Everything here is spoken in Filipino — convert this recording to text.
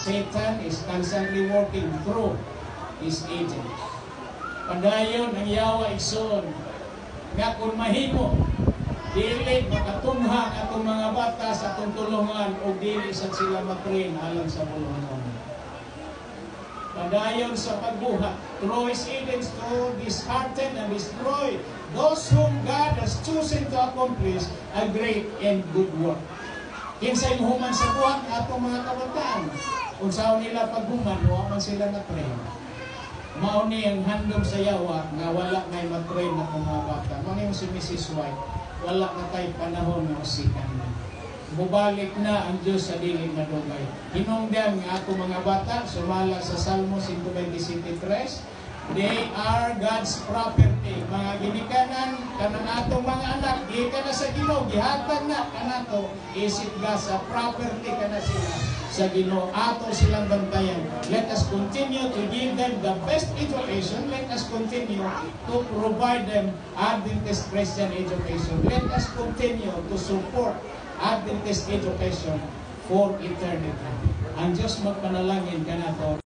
Satan is constantly working through his agent. Padayon ang yawa igsoon nga kung mahimo dili makatunghang atong mga bata sa atong tulungan o dili sa sila matrain alang sa bulungan. Padayon sa pagbuhat through his agents to dishearten and destroy those whom God has chosen to accomplish a great and good work. Kinsay human sa buhat atong mga kabataan unsaon nila paghuman wa man sila na-train. Mao ni ang handom sa yawa nga wala nay matrain na mga bata. Mao si Mrs. White, wala na tay panahon nga usikan. Mubalik na ang Diyos sa dili madugay. Hinungdan nga ato mga bata sumala sa Salmo 127:3. They are God's property. Mga ginikanan kanang atong mga anak gikan na sa Ginoo, gihatag na kanato isip ga sa property kana sila sa Ginoo, ato silang bantayan. Let us continue to give them the best education. Let us continue to provide them Adventist Christian education. Let us continue to support Adventist education for eternity. Ang Diyos magpanalangin kanato.